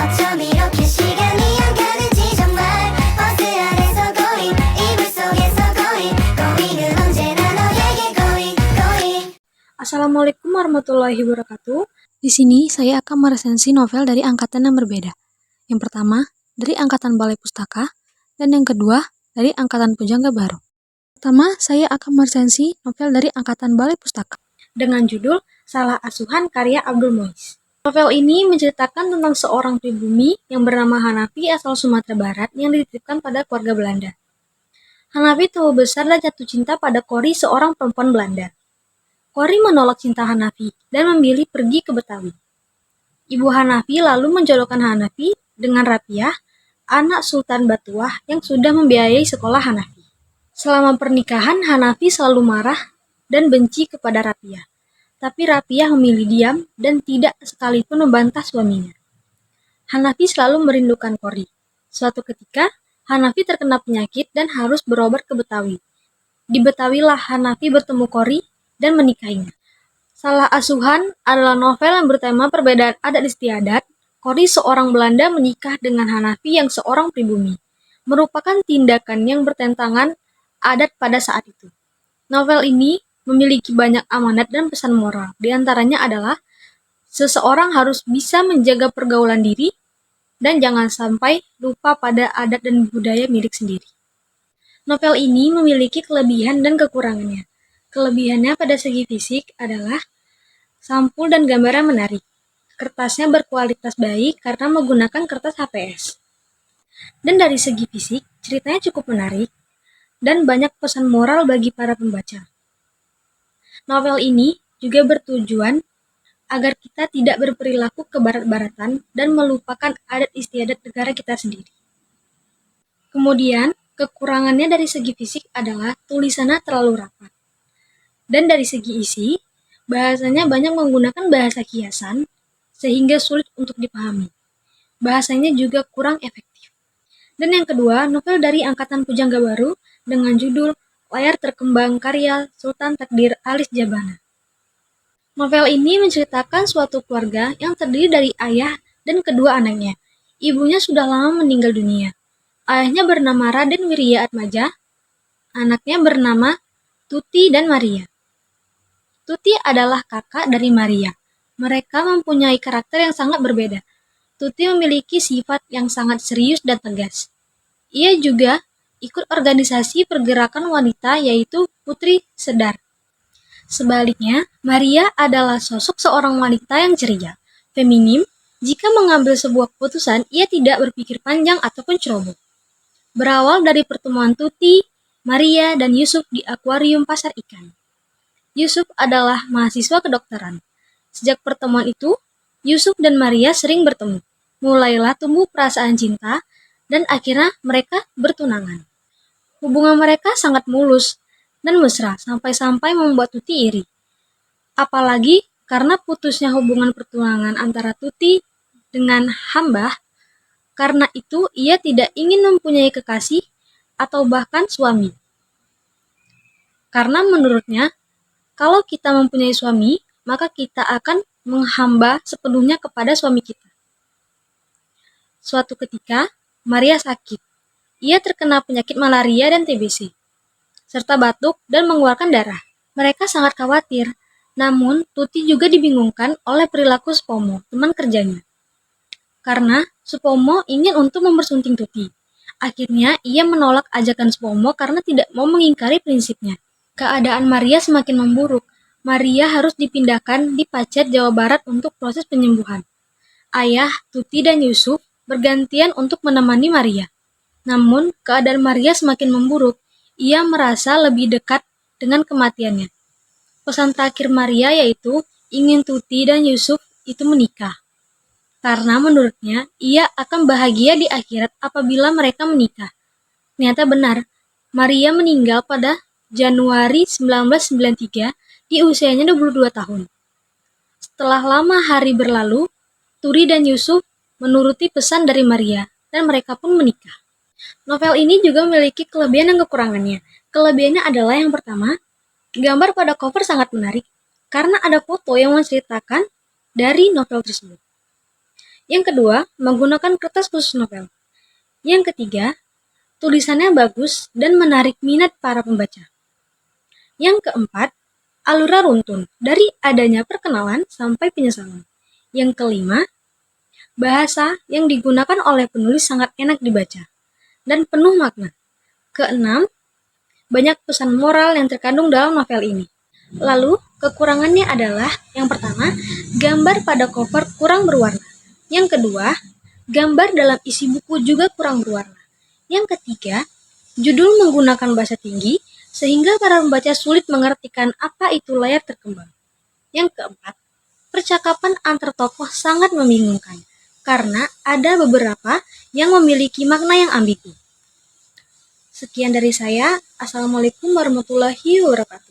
어쩜 이렇게 시간이 안 가는지 정말 버스 안에서 고잉 이불 속에서 고잉 고잉은 언제나 너에게 고잉 고잉. Assalamualaikum warahmatullahi wabarakatuh. Di sini saya akan meresensi novel dari angkatan yang berbeda. Yang pertama, dari angkatan Balai Pustaka, dan yang kedua, dari angkatan Pujangga Baru. Pertama, saya akan meresensi novel dari angkatan Balai Pustaka. Dengan judul Salah Asuhan karya Abdul Muiz. Novel ini menceritakan tentang seorang pribumi yang bernama Hanafi asal Sumatera Barat yang dititipkan pada keluarga Belanda. Hanafi tumbuh besar dan jatuh cinta pada Kori, seorang perempuan Belanda. Kori menolak cinta Hanafi dan memilih pergi ke Betawi. Ibu Hanafi lalu menjodohkan Hanafi dengan Rapiah, anak Sultan Batuah yang sudah membiayai sekolah Hanafi. Selama pernikahan, Hanafi selalu marah dan benci kepada Rapiah. Tapi Rapiah memilih diam dan tidak sekalipun membantah suaminya. Hanafi selalu merindukan Kori. Suatu ketika, Hanafi terkena penyakit dan harus berobat ke Betawi. Di Betawilah Hanafi bertemu Kori dan menikahinya. Salah Asuhan adalah novel yang bertema perbedaan adat istiadat. Kori, seorang Belanda, menikah dengan Hanafi yang seorang pribumi, merupakan tindakan yang bertentangan adat pada saat itu. Novel ini memiliki banyak amanat dan pesan moral. Di antaranya adalah seseorang harus bisa menjaga pergaulan diri dan jangan sampai lupa pada adat dan budaya milik sendiri. Novel ini memiliki kelebihan dan kekurangannya. Kelebihannya pada segi fisik adalah sampul dan gambar yang menarik. Kertasnya berkualitas baik karena menggunakan kertas HPS. Dan dari segi fisik, ceritanya cukup menarik dan banyak pesan moral bagi para pembaca. Novel ini juga bertujuan agar kita tidak berperilaku kebarat-baratan dan melupakan adat istiadat negara kita sendiri. Kemudian, kekurangannya dari segi fisik adalah tulisannya terlalu rapat. Dan dari segi isi, bahasanya banyak menggunakan bahasa kiasan, sehingga sulit untuk dipahami. Bahasanya juga kurang efektif. Dan yang kedua, novel dari angkatan Pujangga Baru dengan judul Layar Terkembang karya Sultan Takdir Alis Jabana. Novel ini menceritakan suatu keluarga yang terdiri dari ayah dan kedua anaknya. Ibunya sudah lama meninggal dunia. Ayahnya bernama Raden Wirya Atmaja, anaknya bernama Tuti dan Maria. Tuti adalah kakak dari Maria. Mereka mempunyai karakter yang sangat berbeda. Tuti memiliki sifat yang sangat serius dan tegas. Ia juga ikut organisasi pergerakan wanita yaitu Putri Sedar. Sebaliknya, Maria adalah sosok seorang wanita yang ceria, feminim. Jika mengambil sebuah keputusan, ia tidak berpikir panjang ataupun ceroboh. Berawal dari pertemuan Tuti, Maria, dan Yusuf di akuarium pasar ikan. Yusuf adalah mahasiswa kedokteran. Sejak pertemuan itu, Yusuf dan Maria sering bertemu. Mulailah tumbuh perasaan cinta, dan akhirnya mereka bertunangan. Hubungan mereka sangat mulus dan mesra, sampai-sampai membuat Tuti iri. Apalagi karena putusnya hubungan pertunangan antara Tuti dengan Hambah, karena itu ia tidak ingin mempunyai kekasih atau bahkan suami. Karena menurutnya, kalau kita mempunyai suami, maka kita akan menghamba sepenuhnya kepada suami kita. Suatu ketika, Maria sakit. Ia terkena penyakit malaria dan TBC, serta batuk dan mengeluarkan darah. Mereka sangat khawatir, namun Tuti juga dibingungkan oleh perilaku Supomo, teman kerjanya. Karena Supomo ingin untuk mempersunting Tuti. Akhirnya, ia menolak ajakan Supomo karena tidak mau mengingkari prinsipnya. Keadaan Maria semakin memburuk. Maria harus dipindahkan di Pacet, Jawa Barat untuk proses penyembuhan. Ayah, Tuti, dan Yusuf bergantian untuk menemani Maria. Namun, keadaan Maria semakin memburuk. Ia merasa lebih dekat dengan kematiannya. Pesan terakhir Maria yaitu ingin Tuti dan Yusuf itu menikah. Karena menurutnya, ia akan bahagia di akhirat apabila mereka menikah. Ternyata benar, Maria meninggal pada Januari 1993 di usianya 22 tahun. Setelah lama hari berlalu, Turi dan Yusuf menuruti pesan dari Maria dan mereka pun menikah. Novel ini juga memiliki kelebihan dan kekurangannya. Kelebihannya adalah yang pertama, gambar pada cover sangat menarik karena ada foto yang menceritakan dari novel tersebut. Yang kedua, menggunakan kertas khusus novel. Yang ketiga, tulisannya bagus dan menarik minat para pembaca. Yang keempat, alurnya runtun dari adanya perkenalan sampai penyesalan. Yang kelima, bahasa yang digunakan oleh penulis sangat enak dibaca dan penuh makna. Keenam, banyak pesan moral yang terkandung dalam novel ini. Lalu, kekurangannya adalah yang pertama, gambar pada cover kurang berwarna. Yang kedua, gambar dalam isi buku juga kurang berwarna. Yang ketiga, judul menggunakan bahasa tinggi sehingga para pembaca sulit mengartikan apa itu layar terkembang. Yang keempat, percakapan antar tokoh sangat membingungkan karena ada beberapa yang memiliki makna yang ambigu. Sekian dari saya. Assalamualaikum warahmatullahi wabarakatuh.